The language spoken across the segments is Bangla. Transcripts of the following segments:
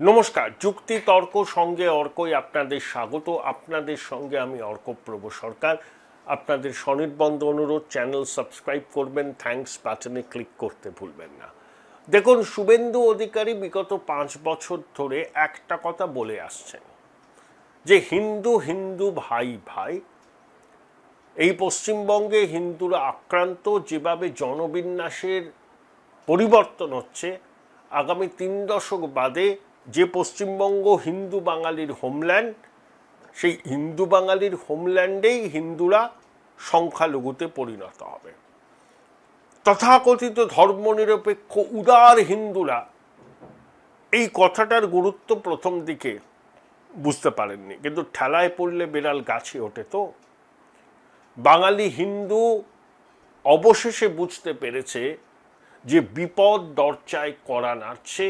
নমস্কার, যুক্তি তর্ক সঙ্গে অর্কই আপনাদের স্বাগত। আপনাদের সঙ্গে আমি অর্কপ্রভ সরকার। আপনাদের স্বনির্বন্ধ অনুরোধ, চ্যানেল সাবস্ক্রাইব করবেন, থ্যাঙ্কস বাটনে ক্লিক করতে ভুলবেন না। দেখুন, শুভেন্দু অধিকারী বিগত 5 বছর ধরে একটা কথা বলে আসছেন যে হিন্দু হিন্দু ভাই ভাই। এই পশ্চিমবঙ্গে হিন্দুরা আক্রান্ত, যেভাবে জনবিন্যাসের পরিবর্তন হচ্ছে, আগামী 3 দশক বাদে যে পশ্চিমবঙ্গ হিন্দু বাঙালির হোমল্যান্ড, সেই হিন্দু বাঙালির হোমল্যান্ডেই হিন্দুরা সংখ্যালঘুতে পরিণত হবে। তথাকথিত ধর্মনিরপেক্ষ উদার হিন্দুরা এই কথাটার গুরুত্ব প্রথম দিকে বুঝতে পারেননি, কিন্তু ঠেলায় পড়লে বেড়াল গাছে ওঠে। তো বাঙালি হিন্দু অবশেষে বুঝতে পেরেছে যে বিপদ দরজায় কড়া নাড়ছে।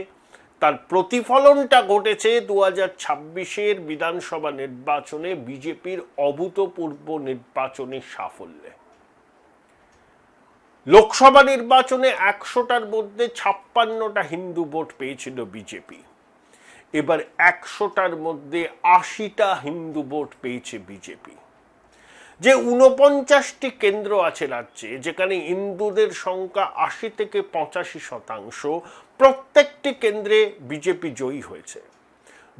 তার প্রতিফলনটা ঘটেছে 2026-এর বিধানসভা নির্বাচনে বিজেপির অভূতপূর্ব নির্বাচনী সাফল্যে। লোকসভা নির্বাচনে 100টার মধ্যে 56টা হিন্দু ভোট পেয়েছিল বিজেপি। এবার 100টার মধ্যে 80টা হিন্দু ভোট পেয়েছে বিজেপি। যে 49টি কেন্দ্র আছে রাজ্যে, যেখানে হিন্দুদের সংখ্যা 80 থেকে 85%, প্রত্যেকটি কেন্দ্রে বিজেপি জয়ী হয়েছে।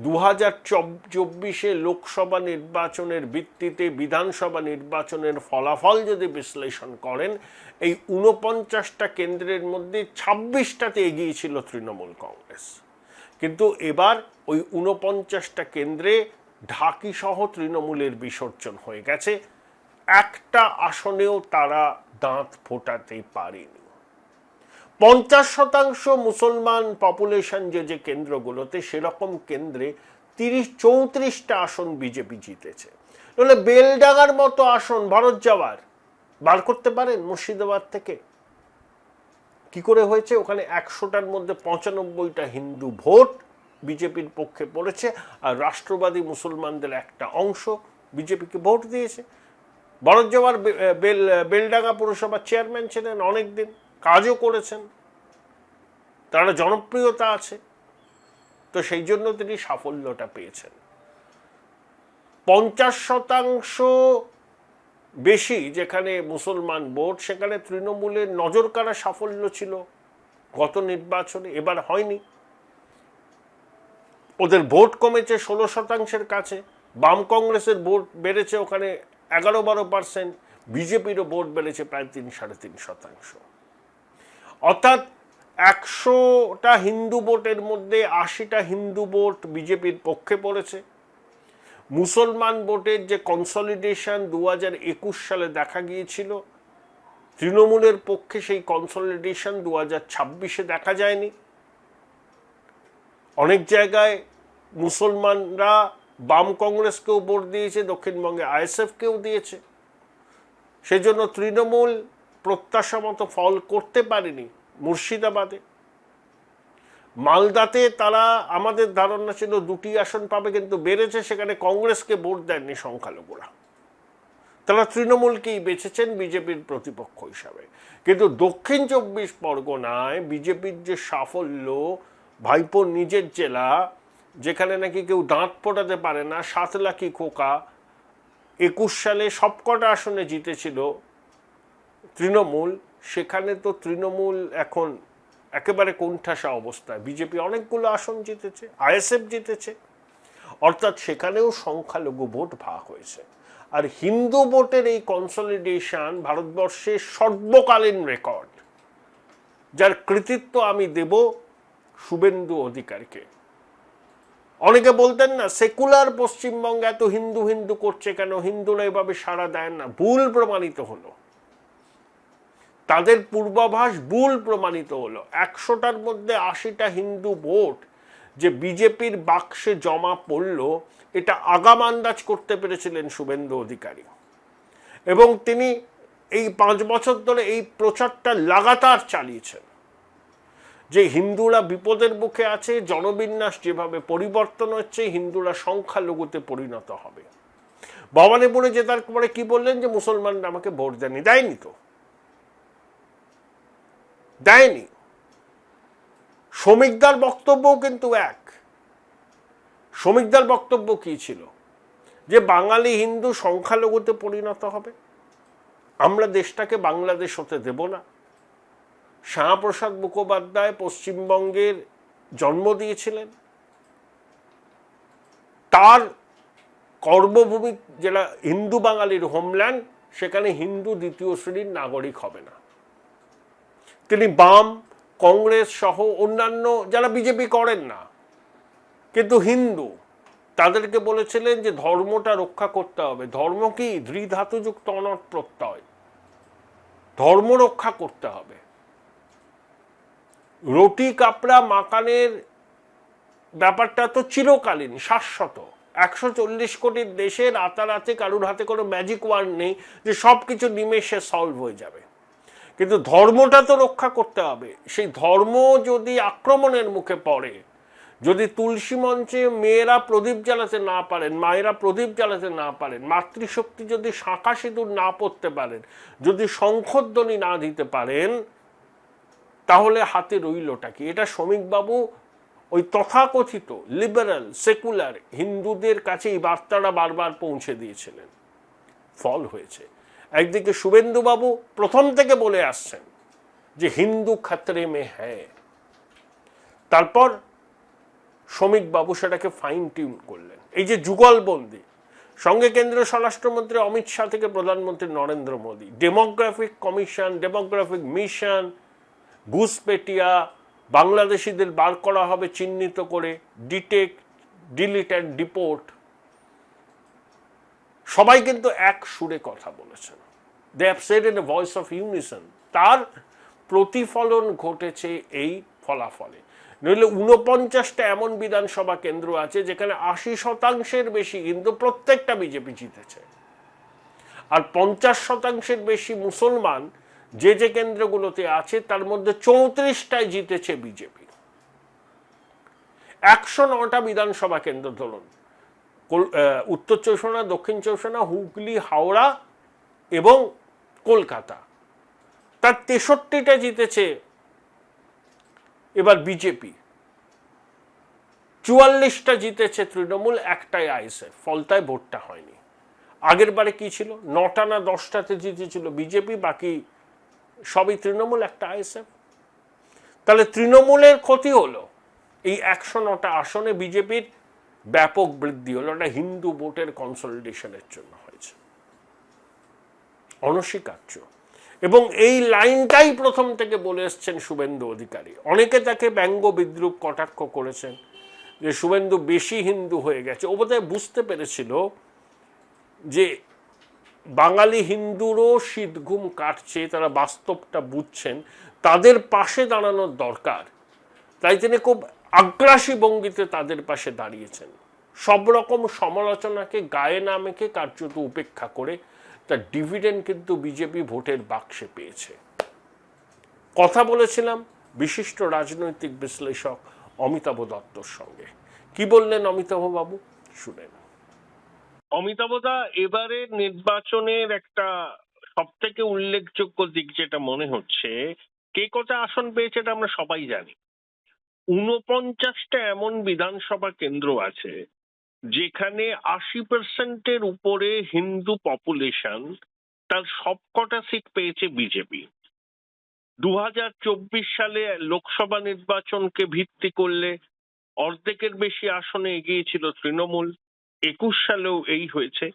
2024-এ লোকসভা নির্বাচনের ভিত্তিতে বিধানসভা নির্বাচনের ফলাফল যদি বিশ্লেষণ করেন, এই 49টা কেন্দ্রের মধ্যে 26টাতে এগিয়ে ছিল তৃণমূল কংগ্রেস। কিন্তু এবার ওই 49টা কেন্দ্রে ঢাকি সহ তৃণমূলের বিসর্জন হয়ে গেছে। একটা আসনেও তারা দাঁত ফোটাতে পারেনি। 50% মুসলমান পপুলেশন যে কেন্দ্রগুলোতে, সেরকম কেন্দ্রে 34টা আসন বিজেপি জিতেছে। তাহলে বেলডাঙ্গার মতো আসন ভারত যাওয়ার বার করতে পারেন মুর্শিদাবাদ থেকে। কি করে হয়েছে? ওখানে 100টার মধ্যে 95টা হিন্দু ভোট বিজেপির পক্ষে পড়েছে, আর রাষ্ট্রবাদী মুসলমানদের একটা অংশ বিজেপিকে ভোট দিয়েছে। ভরত যাওয়ার বেলডাঙ্গা পুরসভার চেয়ারম্যান ছিলেন অনেকদিন, কাজও করেছেন, তারা জনপ্রিয়তা আছে, তো সেই জন্য তিনি সাফল্যটা পেয়েছেন। 50% বেশি যেখানে মুসলমান ভোট, সেখানে তৃণমূলের নজর কাড়া সাফল্য ছিল গত নির্বাচনে, এবার হয়নি। ওদের ভোট কমেছে 16%-এর কাছে। বাম কংগ্রেসের ভোট বেড়েছে ওখানে 11-12%, বিজেপিরও ভোট বেড়েছে প্রায় 3-3.5%। অর্থাৎ 100টা হিন্দু ভোটের মধ্যে 80টা হিন্দু ভোট বিজেপির পক্ষে পড়েছে। মুসলমান ভোটের যে কনসলিডেশন 2021 সালে দেখা গিয়েছিল, তৃণমূলের পক্ষে সেই কনসলিডেশন 2026-এ দেখা যায়নি। অনেক জায়গায় মুসলমানরা বাম কংগ্রেসকেও ভোট দিয়েছে, দক্ষিণবঙ্গে আইএসএফকেও দিয়েছে। সেই জন্য তৃণমূল প্রত্যাশা মতো ফল করতে পারেনি মুর্শিদাবাদে। মালদাতে তারা, আমাদের ধারণা ছিল 2টি আসন পাবে, কিন্তু বেড়েছে, সেখানে কংগ্রেসকে ভোট দেননি সংখ্যালঘুরা। তারা তৃণমূলকেই বেছেছেন বিজেপির প্রতিপক্ষ হিসাবে। কিন্তু দক্ষিণ 24 পরগনায় বিজেপির যে সাফল্য, ভাইপোর নিজের জেলা, যেখানে নাকি কেউ দাঁত ফোটাতে পারে না, 7 লাখি খোকা 21 সালে সবকটা আসনে জিতেছিল তৃণমূল, সেখানে তো তৃণমূল এখন একেবারে কোণঠাসা অবস্থায়। বিজেপি অনেকগুলো আসন জিতেছে, আইএসএফ জিতেছে, অর্থাৎ সেখানেও সংখ্যালঘু ভোট ভাগ হয়েছে। আর হিন্দু ভোটের এই কনসলিডেশন ভারতবর্ষের সর্বকালীন রেকর্ড, যার কৃতিত্ব আমি দেব শুভেন্দু অধিকারীকে। অনেকে বলতেন না, সেকুলার পশ্চিমবঙ্গ এত হিন্দু হিন্দু করছে কেন, হিন্দুরা এভাবে সাড়া দেয় না। ভুল প্রমাণিত হলো, তাদের পূর্বাভাস ভুল প্রমাণিত হলো। 100টার মধ্যে 80টা হিন্দু ভোট যে বিজেপির বাক্সে জমা পড়ল, এটা আগাম আন্দাজ করতে পেরেছিলেন শুভেন্দু অধিকারী, এবং তিনি এই 5 বছর ধরে এই প্রচারটা লাগাতার চালিয়েছেন যে হিন্দুরা বিপদের মুখে আছে, জনবিন্যাস যেভাবে পরিবর্তন হচ্ছে, হিন্দুরা সংখ্যালঘুতে পরিণত হবে। ভবানীপুরে জেতার পরে কি বললেন? যে মুসলমানরা আমাকে ভোট দেয়নি। দেয়নি তো, দেয়নি। শ্রমিকদার বক্তব্যও কিন্তু এক, শ্রমিকদের বক্তব্য কি ছিল? যে বাঙালি হিন্দু সংখ্যালঘুতে পরিণত হবে, আমরা দেশটাকে বাংলাদেশ হতে দেব না। শ্যামাপ্রসাদ মুখোপাধ্যায় পশ্চিমবঙ্গের জন্ম দিয়েছিলেন, তার কর্মভূমি যেটা হিন্দু বাঙালির হোমল্যান্ড, সেখানে হিন্দু দ্বিতীয় শ্রেণীর নাগরিক হবে না। তিনি বাম, কংগ্রেস সহ অন্যান্য যারা বিজেপি করেন না কিন্তু হিন্দু, তাদেরকে বলেছিলেন যে ধর্মটা রক্ষা করতে হবে। ধর্ম কি? ধৃধাতুযুক্ত অনট প্রত্যয়, ধর্ম রক্ষা করতে হবে। রুটি কাপড়া মাকানের ব্যাপারটা তো চিরকালীন, শাশ্বত। 140 কোটির দেশে রাতারাতি কারুর হাতে কোনো ম্যাজিক ওয়ার্ড নেই যে সব কিছু নিমেষে সলভ হয়ে যাবে, কিন্তু ধর্মটা তো রক্ষা করতে হবে। সেই ধর্ম যদি আক্রমণের মুখে পড়ে, যদি তুলসী মঞ্চে মেয়েরা প্রদীপ জ্বালাতে না পারেন, মায়েরা প্রদীপ জ্বালাতে না পারেন, মাতৃশক্তি যদি শাঁখা সিঁদুর না পড়তে পারেন, যদি শঙ্খধ্বনি না দিতে পারেন, তাহলে হাতে রইলটা কি? এটা শ্রমিকবাবু ওই তথাকথিত লিবারাল সেকুলার হিন্দুদের কাছে এই বার্তাটা বারবার পৌঁছে দিয়েছিলেন। ফল হয়েছে। একদিকে শুভেন্দুবাবু প্রথম থেকে বলে আসছেন যে হিন্দু খতরে মে হ্যায়, তারপর শ্রমিকবাবু সেটাকে ফাইন টিউন করলেন। এই যে যুগলবন্দি, সঙ্গে কেন্দ্রীয় স্বরাষ্ট্রমন্ত্রী অমিত শাহ থেকে প্রধানমন্ত্রী Narendra Modi, demographic commission, demographic mission, ঘুষপেটিয়া, বাংলাদেশিদের বার করা হবে চিহ্নিত করে, ডিটেক্ট, ডিলিট অ্যান্ড ডিপোর্ট, সবাই কিন্তু এক সুরে কথা বলেছেন। They have said in a voice of unison. তার প্রতিফলন ঘটেছে এই ফলাফলে। নইলে 49টা এমন বিধানসভা কেন্দ্র আছে যেখানে 80% বেশি কিন্তু প্রত্যেকটা বিজেপি জিতেছে, আর 50% বেশি মুসলমান যে যে কেন্দ্রগুলোতে আছে তার মধ্যে 34টায় জিতেছে বিজেপি। 109টা বিধানসভা কেন্দ্র ধরুন, উত্তর 24, দক্ষিণ 24, হুগলি, হাওড়া এবং কলকাতা, তার 63টা জিতেছে এবার বিজেপি, 44টা জিতেছে তৃণমূল, একটাই আইএসএফ। ফলতায় ভোটটা হয়নি। আগের বারে কি ছিল? 9টা না 10টাতে জিতেছিল বিজেপি, বাকি সবই তৃণমূল, একটা আইএসএফ। তাহলে তৃণমূলের ক্ষতি হলো, এই 109টা আসনে বিজেপির ব্যাপক বৃদ্ধি হলো। এটা হিন্দু ভোটের কনসলিডেশনের জন্য হয়েছে, অনস্বীকার্য। এবং এই লাইনটাই প্রথম থেকে বলে এসছেন শুভেন্দু অধিকারী। অনেকে তাকে ব্যঙ্গ বিদ্রুপ কটাক্ষ করেছেন যে শুভেন্দু বেশি হিন্দু হয়ে গেছে। ও বোধহয় বুঝতে পেরেছিল যে বাঙালি হিন্দুরও শীত ঘুম কাটছে, তারা বাস্তবটা বুঝছেন, তাদের পাশে দাঁড়ানোর দরকার। তাই তিনি খুব আগ্রাসী ভঙ্গিতে তাদের পাশে দাঁড়িয়েছেন, সব রকম সমালোচনাকে গায়ে না মেখে কার্যত উপেক্ষা করে। তার ডিভিডেন্ড কিন্তু বিজেপি ভোটের বাক্সে পেয়েছে। কথা বলেছিলাম বিশিষ্ট রাজনৈতিক বিশ্লেষক অমিতাভ দত্তর সঙ্গে। কি বললেন অমিতাভ বাবু, শুনেন। অমিতাভদা, এবারের নির্বাচনের একটা সব থেকে উল্লেখযোগ্য দিক যেটা মনে হচ্ছে, কে কটা আসন পেয়েছে এটা আমরা সবাই জানি। 49টা এমন বিধানসভা কেন্দ্র আছে যেখানে 80%-এর উপরে হিন্দু পপুলেশন, তার সবকটা সিট পেয়েছে বিজেপি। 2024 সালে লোকসভা নির্বাচনকে ভিত্তি করলে অর্ধেকের বেশি আসনে এগিয়েছিল তৃণমূল, 21 সালেও এই হয়েছে।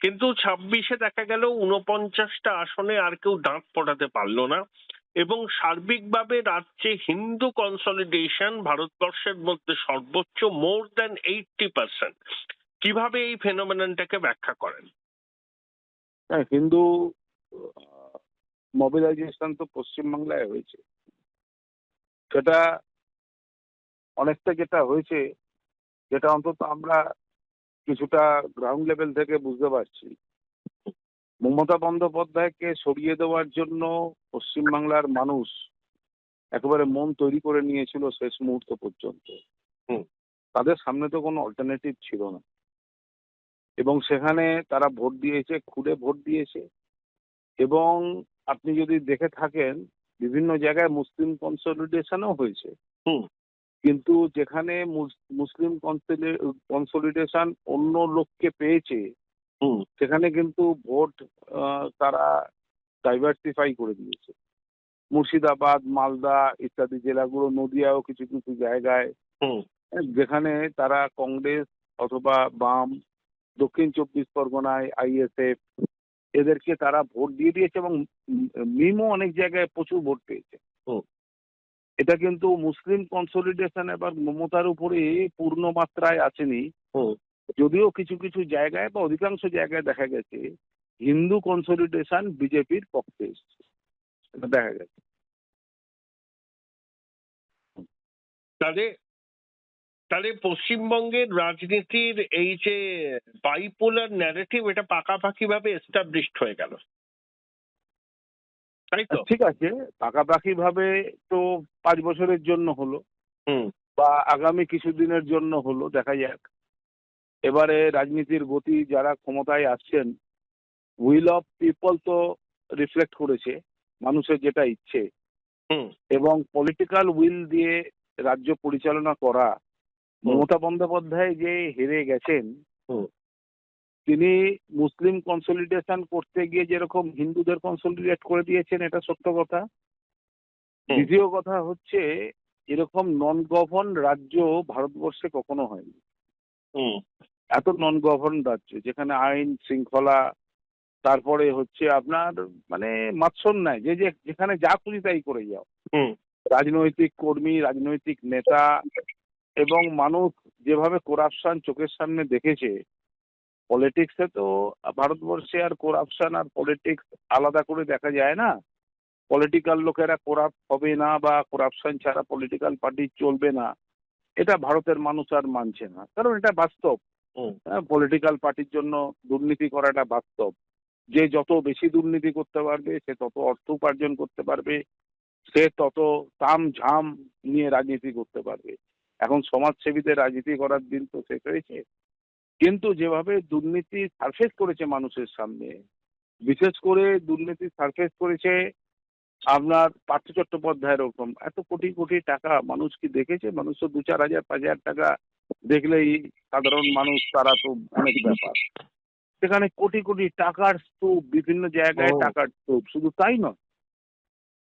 কিন্তু 26-এ দেখা গেল 49টা আসনে আর কেউ দাঁত পড়াতে পারল না, এবং সার্বিকভাবে রাজ্যে হিন্দু কনসলিডেশন ভারতবর্ষের মধ্যে সর্বোচ্চ, মোর দ্যান 80%। কিভাবে এই ফেনোমেননটাকে ব্যাখ্যা করেন? হিন্দু মোবিলাইজেশন তো পশ্চিমবাংলায় হয়েছে, সেটা অনেকটা যেটা হয়েছে, যেটা অন্তত আমরা কিছুটা গ্রাউন্ড লেভেল থেকে বুঝতে পারছি। মমতা বন্দ্যোপাধ্যায়কে সরিয়ে দেওয়ার জন্য পশ্চিমবাংলার মানুষ একেবারে মন তৈরি করে নিয়েছিল শেষ মুহূর্ত পর্যন্ত। তাদের সামনে তো কোনো অল্টারনেটিভ ছিল না, এবং সেখানে তারা ভোট দিয়েছে, খুদে ভোট দিয়েছে। এবং আপনি যদি দেখে থাকেন, বিভিন্ন জায়গায় মুসলিম কনসলিডেশনও হয়েছে, কিন্তু যেখানে মুসলিম কনসলিডেশন অন্য লোককে পেয়েছে, সেখানে কিন্তু ভোট তারা ডাইভার্সিফাই করে দিয়েছে। মুর্শিদাবাদ, মালদা ইত্যাদি জেলাগুলো, নদিয়াও কিছু কিছু জায়গায় যেখানে তারা কংগ্রেস অথবা বাম, দক্ষিণ 24 পরগনায় আইএসএফ, এদেরকে তারা ভোট দিয়ে দিয়েছে এবং মিমও অনেক জায়গায় প্রচুর ভোট পেয়েছে। এটা কিন্তু মুসলিম কনসলিডেশন এবার মমতার উপরে পূর্ণ মাত্রায় আসেনি, যদিও কিছু কিছু জায়গায় বা অধিকাংশ জায়গায় দেখা গেছে হিন্দু কনসলিডেশন বিজেপির পক্ষে এসছে, এটা দেখা গেছে। তাহলে তাহলে পশ্চিমবঙ্গের রাজনীতির এই যে বাইপোলার ন্যারেটিভ, এটা পাকাপাকি ভাবে এস্টাবলিশড হয়ে গেল, তাই তো? ঠিক আছে, পাকাপাকি ভাবে তো 5 বছরের জন্য হলো বা আগামী কিছুদিনের জন্য হলো, দেখা যাক। এবারে রাজনীতির গতি যারা ক্ষমতায় আসছেন, উইল অফ পিপল তো রিফ্লেক্ট করেছে মানুষের যেটা ইচ্ছে, এবং পলিটিক্যাল উইল দিয়ে রাজ্য পরিচালনা করা। মমতা বন্দ্যোপাধ্যায় যে হেরে গেছেন, তিনি মুসলিম কনসলিডেশন করতে গিয়ে যেরকম হিন্দুদের কনসলিডেট করে দিয়েছেন, এটা সত্য কথা। দ্বিতীয় কথা হচ্ছে, এরকম নন গভর্ন রাজ্য ভারতবর্ষে কখনো হয়নি। এত নন গভর্ন রাজ্য যেখানে আইন শৃঙ্খলা, তারপরে হচ্ছে আপনার মানে মাৎসন্যায়, যেখানে যা খুশি তাই করে যাও, রাজনৈতিক কর্মী, রাজনৈতিক নেতা এবং মানুষ যেভাবে করাপশন চোখের সামনে দেখেছে। পলিটিক্সে তো ভারতবর্ষে আর করাপশন আর পলিটিক্স আলাদা করে দেখা যায় না। পলিটিক্যাল লোকেরা করাপ্ট হবে না বা করাপশন ছাড়া পলিটিক্যাল পার্টি চলবে না, এটা ভারতের মানুষ আর মানছে না, কারণ এটা বাস্তব। পলিটিক্যাল পার্টির জন্য দুর্নীতি করাটা বাস্তব। যে যত বেশি দুর্নীতি করতে পারবে, সে তত অর্থ উপার্জন করতে পারবে, সে তত তাম ঝাম নিয়ে রাজনীতি করতে পারবে। এখন সমাজসেবীদের রাজনীতি করার দিন তো শেষ হয়েছে। কিন্তু যেভাবে দুর্নীতি সারফেস করেছে মানুষের সামনে, বিশেষ করে দুর্নীতি সারফেস করেছে আপনার পার্থ চট্টোপাধ্যায়ের ওরকম, এত কোটি কোটি টাকা মানুষ কি দেখেছে? মানুষ তো 2-4 হাজার 5,000 টাকা দেখলেই সাধারণ মানুষ, তারা তো অনেক ব্যাপার। সেখানে কোটি কোটি টাকার স্তূপ, বিভিন্ন জায়গায় টাকার স্তূপ। শুধু তাই নয়,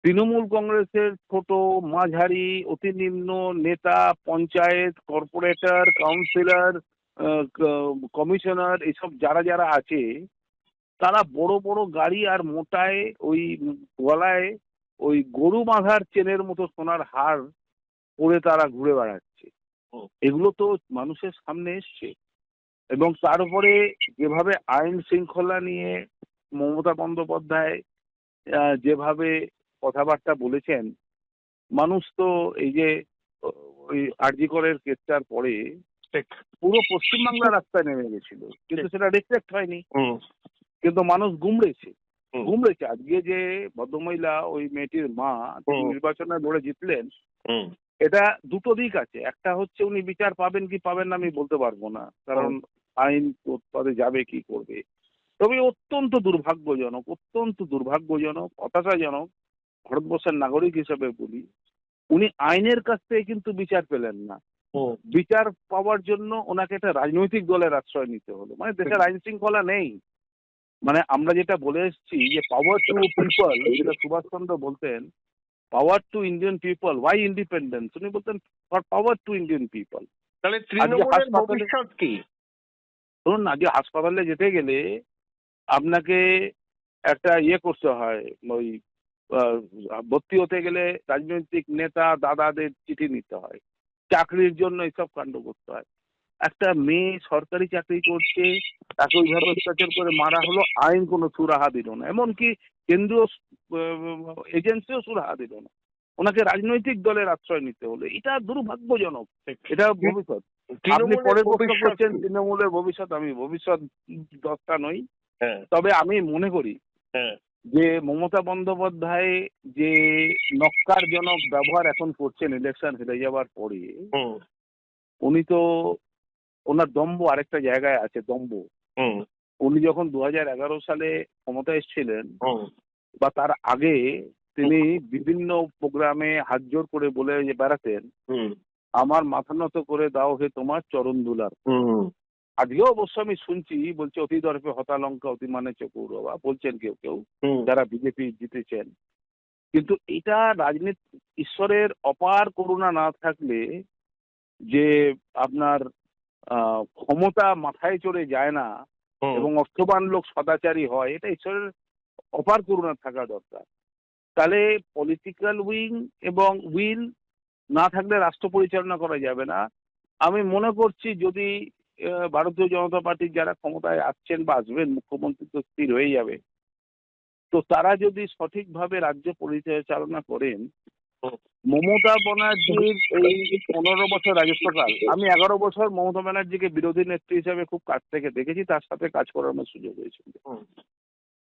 তৃণমূল কংগ্রেসের ছোট, মাঝারি, অতি নিম্ন নেতা, পঞ্চায়েত, কর্পোরেটর, কাউন্সিলর, কমিশনার, এসব যারা যারা আছে, তারা বড় বড় গাড়ি আর মোটায় ওই গলায় ওই গরু বাঁধার চেনের মতো সোনার হার পরে তারা ঘুরে বেড়াচ্ছে। এগুলো তো মানুষের সামনে এসছে। এবং তার উপরে যেভাবে আইন শৃঙ্খলা নিয়ে মমতা বন্দ্যোপাধ্যায় যেভাবে কথাবার্তা বলেছেন, মানুষ তো এই যে ওই আরজি করের কেসটার পরে পুরো পশ্চিমবাংলা রাস্তায় নেমে গেছিল, কিন্তু সেটা রিফ্লেক্ট হয়নি। কিন্তু মানুষ গুমড়েছে। আজকে যে ভদ্রমহিলা, ওই মেয়েটির মা, তিনি নির্বাচনে লড়ে জিতলেন, এটা দুটো দিক আছে। একটা হচ্ছে উনি বিচার পাবেন কি পাবেন না আমি বলতে পারবো না, কারণ আইন পদে যাবে কি করবে। তবে অত্যন্ত দুর্ভাগ্যজনক, হতাশাজনক, ভারতবর্ষের নাগরিক হিসেবে বলি, উনি আইনের কাছ থেকে কিন্তু বিচার পেলেন না। বিচার পাওয়ার জন্য ওনাকে একটা রাজনৈতিক দলের আশ্রয় নিতে হলো। মানে দেশের আইন শৃঙ্খলা নেই। মানে আমরা যেটা বলে এসেছি যে পাওয়ার টু পিপল, যেটা সুভাষচন্দ্র বলতেন, power to Indian people, why independence, উনি বলতেন for power to Indian people. তাহলে তৃণমূলের ভবিষ্যৎ কি? ধরুন না, যে হাসপাতালে যেতে গেলে আপনাকে একটা করতে হয়, ওই ভর্তি হতে গেলে রাজনৈতিক নেতা দাদাদের চিঠি নিতে হয়, চাকরির জন্য এসব কাণ্ড করতে হয়। একটা মেয়ে সরকারি চাকরি করছে, তাকে ওইভাবে অত্যাচার করে মারা হলো, আইন কোনো সুরাহা দিল না, এমনকি কেন্দ্রীয় এজেন্সিও সুরাহা দিল না, ওনাকে রাজনৈতিক দলের আশ্রয় নিতে হলো। এটা দুর্ভাগ্যজনক। এটা ভবিষ্যৎ। আপনি পরে প্রশ্ন করছেন তৃণমূলের ভবিষ্যৎ, আমি ভবিষ্যৎ দশটা নই, তবে আমি মনে করি যে মমতা বন্দ্যোপাধ্যায় যে নক্কারজনক ব্যবহার এখন করছেন ইলেকশন হেরে যাওয়ার পরে, উনি তো, ওনার দম্ভ আরেকটা জায়গায় আছে, দম্ভ। উনি যখন 2011 সালে ক্ষমতা এসেছিলেন বা তার আগে, তিনি বিভিন্ন প্রোগ্রামে হাত জোর করে বলে বেড়াতেন আমার মাথা নত করে দাও হে তোমার চরণ দুলার। আজকেও অবশ্য আমি শুনছি, বলছে অতি দর্পে হতালঙ্কা অতিমানে চকৌরবা, বলছেন কেউ কেউ যারা বিজেপি জিতেছেন। কিন্তু এটা রাজনীতি, ঈশ্বরের অপার করুণা না থাকলে যে আপনার ক্ষমতা মাথায় চড়ে যায় না এবং অর্থবান লোক সদাচারী হয়, এটা ঈশ্বরের অপার করুণা থাকা দরকার। তাহলে পলিটিক্যাল উইং এবং উইল না থাকলে রাষ্ট্র পরিচালনা করা যাবে না। আমি মনে করছি যদি ভারতীয় জনতা পার্টির যারা ক্ষমতায় আসছেন বা আসবেন, মুখ্যমন্ত্রী তো স্থির হয়ে যাবে, তো তারা যদি সঠিকভাবে রাজ্য পরিচালনা করেন, মমতা ব্যানার্জির এই 15 বছর রাজত্বকাল, আমি 11 বছর মমতা ব্যানার্জিকে বিরোধী নেত্রী হিসেবে খুব কাছ থেকে দেখেছি, তার সাথে কাজ করার আমার সুযোগ হয়েছিল।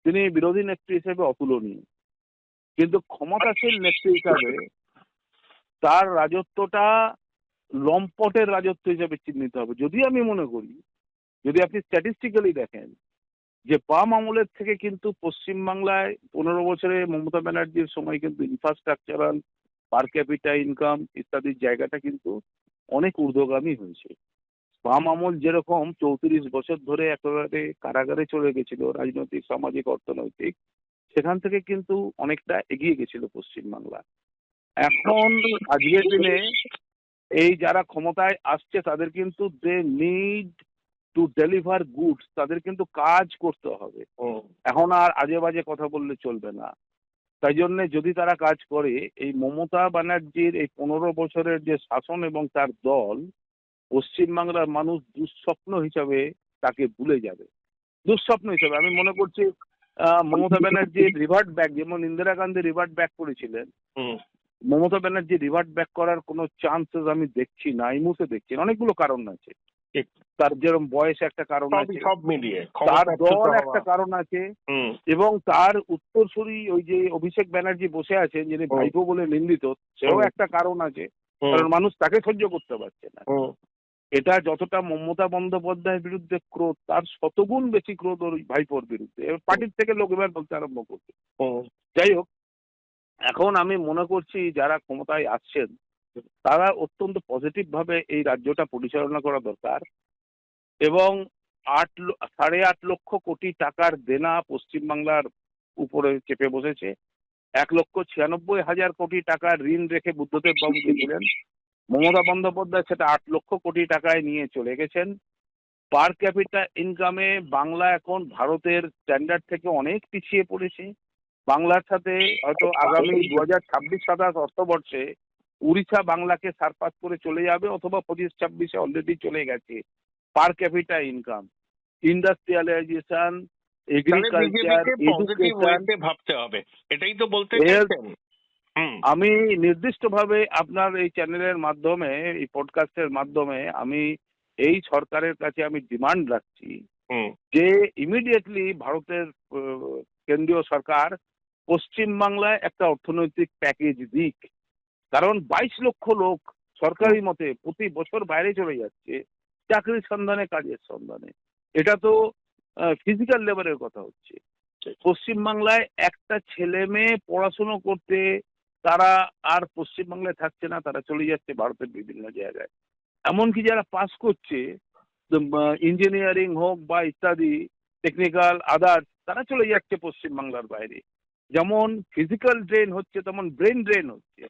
তিনি বিরোধী নেত্রী হিসেবে অতুলনীয়, কিন্তু ক্ষমতাশীল নেত্রী হিসাবে তার রাজত্বটা লম্পটের রাজত্ব হিসেবে চিহ্নিত হবে। যদি আমি মনে করি, যদি আপনি স্ট্যাটিস্টিক্যালি দেখেন যে বাম আমলের থেকে কিন্তু পশ্চিমবাংলায় 15 বছরে মমতা ব্যানার্জির সময় কিন্তু ইনফ্রাস্ট্রাকচারাল, পার ক্যাপিটা ইনকাম ইত্যাদির জায়গাটা কিন্তু অনেক ঊর্ধ্বগামী হয়েছে। বাম আমল যেরকম 34 বছর ধরে একেবারে কারাগারে চলে গেছিল রাজনৈতিক, সামাজিক, অর্থনৈতিক, সেখান থেকে কিন্তু অনেকটা এগিয়ে গেছিল পশ্চিমবাংলা। এখন আজকের দিনে এই যারা ক্ষমতায় আসছে তাদের কিন্তু they need to deliver goods, তাদের কিন্তু কাজ করতে হবে। এখন আর আজে বাজে কথা বললে চলবে না। তাই জন্য যদি তারা কাজ করে, এই মমতা ব্যানার্জির এই 15 বছরের যে শাসন এবং তার দল, পশ্চিমবাংলার মানুষ দুঃস্বপ্ন হিসাবে তাকে ভুলে যাবে। দুঃস্বপ্ন হিসাবে আমি মনে করছি মমতা ব্যানার্জির রিভার্ট ব্যাক, যেমন ইন্দিরা গান্ধী রিভার্ট ব্যাক করেছিলেন, মমতা ব্যানার্জি রিভার্ট ব্যাক করার কোনো চান্সেস আমি দেখছি না, এই মুহূর্তে দেখছি না। অনেকগুলো কারণ আছে, তার যেরকম বয়স একটা কারণ আছে, সব মিলিয়ে তার দল একটা কারণ আছে, এবং তার উত্তরসূরি ওই যে অভিষেক ব্যানার্জি বসে আছেন যিনি ভাইপো বলে নিন্দিত, সেও একটা কারণ আছে, কারণ মানুষ তাকে সহ্য করতে পারছে না। এটা যতটা মমতা বন্দ্যোপাধ্যায়ের বিরুদ্ধে ক্রোধ, তার শতগুণ বেশি ক্রোধ ওর ভাইপোর বিরুদ্ধে। পার্টির থেকে লোক এবার বলতে আরম্ভ করছে। যাই হোক, এখন আমি মনে করছি যারা ক্ষমতায় আসছেন তারা অত্যন্ত পজিটিভ ভাবে এই রাজ্যটা পরিচালনা করা দরকার, এবং 8.5 লক্ষ কোটি টাকার দেনা পশ্চিমবাংলার উপরে চেপে বসেছে। 1,96,000 কোটি টাকার ঋণ রেখে বুদ্ধদেব বাবু দিলেন, মমতা বন্দ্যোপাধ্যায় সেটা 8 লক্ষ কোটি টাকায় নিয়ে চলে গেছেন। পার ক্যাপিটা ইনকামে বাংলা এখন ভারতের স্ট্যান্ডার্ড থেকে অনেক পিছিয়ে পড়েছে। বাংলার সাথে হয়তো আগামী 2026-27 অর্থবর্ষে উড়িষ্যা বাংলাকে সারপাস করে চলে যাবে, অথবা 25-26-এ অলরেডি চলে গেছে পার capital income. Industrialisation, agriculture, education, ভাবতে হবে, এটাই তো বলতে চাইছেন। আমি নির্দিষ্টভাবে আপনার এই চ্যানেলের মাধ্যমে, এই পডকাস্টের মাধ্যমে আমি এই সরকারের কাছে আমি ডিমান্ড রাখছি যে ইমিডিয়েটলি ভারতের কেন্দ্রীয় সরকার পশ্চিমবাংলায় একটা অর্থনৈতিক প্যাকেজ দিক। কারণ 22 লক্ষ লোক সরকারি মতে প্রতি বছর বাইরে চলে যাচ্ছে চাকরির সন্ধানে, কাজের সন্ধানে। এটা তো ফিজিক্যাল লেবারের কথা হচ্ছে। পশ্চিমবাংলায় একটা ছেলে মেয়ে পড়াশুনো করতে তারা আর পশ্চিমবাংলায় থাকছে না, তারা চলে যাচ্ছে ভারতের বিভিন্ন জায়গায়। এমনকি যারা পাস করছে ইঞ্জিনিয়ারিং হোক বা ইত্যাদি টেকনিক্যাল আদার্স, তারা চলে যাচ্ছে পশ্চিমবাংলার বাইরে। যেমন ফিজিক্যাল ড্রেন হচ্ছে তেমন ব্রেন ড্রেন হচ্ছে।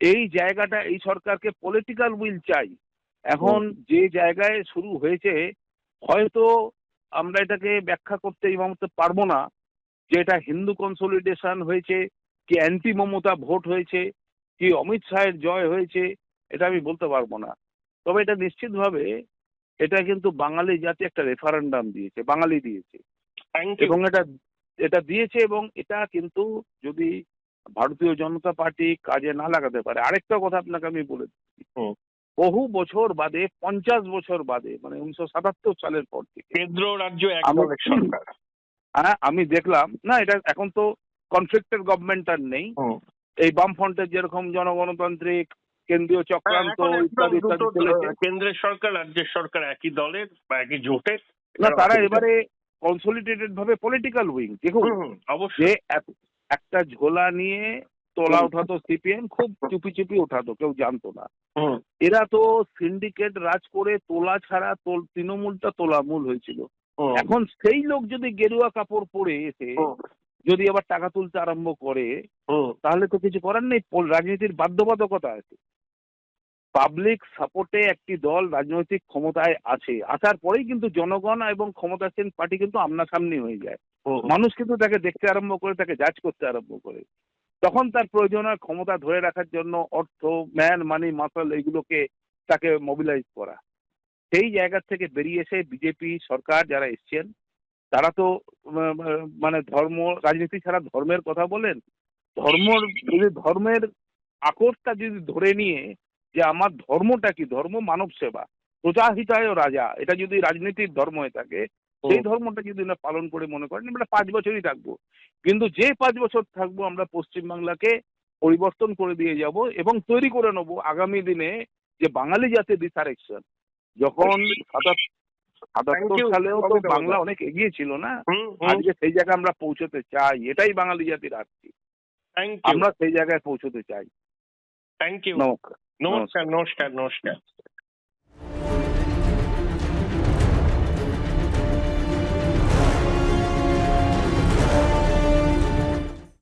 এই জায়গাটা এই সরকারকে পলিটিক্যাল উইল চাই। এখন যে জায়গায় শুরু হয়েছে, হয়তো আমরা এটাকে ব্যাখ্যা করতে এই মুহূর্তে পারবো না যে এটা হিন্দু কনসলিডেশন হয়েছে, কি অ্যান্টি মমতা ভোট হয়েছে, কি অমিত শাহের জয় হয়েছে, এটা আমি বলতে পারবো না। তবে এটা নিশ্চিতভাবে এটা কিন্তু বাঙালি জাতি একটা রেফারেন্ডাম দিয়েছে, বাঙালি দিয়েছে, এবং এটা দিয়েছে, এবং এটা কিন্তু যদি ভারতীয় জনতা পার্টি কাজে না লাগাতে পারে। আরেকটা কথা আপনাকে আমি বলে দিচ্ছি, বহু বছর বাদে, 50 বছর বাদে, মানে 1977 সালের পর থেকে কেন্দ্র রাজ্য এক দলের সরকার, হ্যাঁ আমি দেখলাম না, এটা এখন তো কনফ্লিক্টেড গভর্নমেন্ট আর নেই। এই বামফ্রন্টের যেরকম জনগণতান্ত্রিক কেন্দ্রীয় চক্রান্ত ইত্যাদি ইত্যাদি চলেছে, কেন্দ্রের সরকার রাজ্যের সরকার একই দলের বা একই জোটের, না তারা এবারে কনসলিডেটেড ভাবে পলিটিক্যাল উইং। দেখুন, যে একটা ঝোলা নিয়ে তোলা উঠাতো সিপিএম, খুব চুপি চুপি উঠাতো, কেউ জানতো না। হুম, এরা তো সিন্ডিকেট রাজ করে তোলা ছাড়া তৃণমূলটা তোলামূল হয়েছিল। হুম, এখন সেই লোক যদি গেরুয়া কাপড় পরে এসে হুম, যদি আবার টাকা তুলতে আরম্ভ করে, হুম, তাহলে তো কিছু করার নেই। রাজনীতির বাধ্যবাধকতা আছে। পাবলিক সাপোর্টে একটি দল রাজনৈতিক ক্ষমতায় আছে, আসার পরেই কিন্তু জনগণ এবং ক্ষমতাসীন পার্টি কিন্তু আমনাসামনি হয়ে যায়। হুম, মানুষ কিন্তু তাকে দেখতে আরম্ভ করে, তাকে জাজ করতে আরম্ভ করে। তখন তার প্রয়োজন হয় ক্ষমতা ধরে রাখার জন্য অর্থ, ম্যান, মানি, মাসল এগুলোকে তাকে মোবিলাইজ করা। সেই জায়গা থেকে বেরিয়ে এসে বিজেপি সরকার যারা এসছেন, তারা তো মানে ধর্ম রাজনীতি ছাড়া ধর্মের কথা বলেন। ধর্মের আকর্ষটা যদি ধরে নিয়ে যে আমার ধর্মটা কি, ধর্ম মানব সেবা, প্রজাহিতায় রাজা, এটা যদি রাজনীতির ধর্ম হয়ে থাকে, সেই ধর্মটা যদি না পালন করে মনে করেন আমরা 5 বছরই থাকবো, কিন্তু যে 5 বছর থাকবো আমরা পশ্চিমবাংলাকে পরিবর্তন করে দিয়ে যাব এবং তৈরি করে নেবো আগামী দিনে যে বাঙালি জাতির রিসারেকশন। যখন 77 সালেও তো বাংলা অনেক এগিয়ে ছিল না, আজকে সেই জায়গায় আমরা পৌঁছতে চাই, এটাই বাঙালি জাতির আর্থিক, থ্যাংক ইউ, আমরা সেই জায়গায় পৌঁছতে চাই। থ্যাংক ইউ, নমস্কার। নমস্কার, নমস্কার, নমস্কার।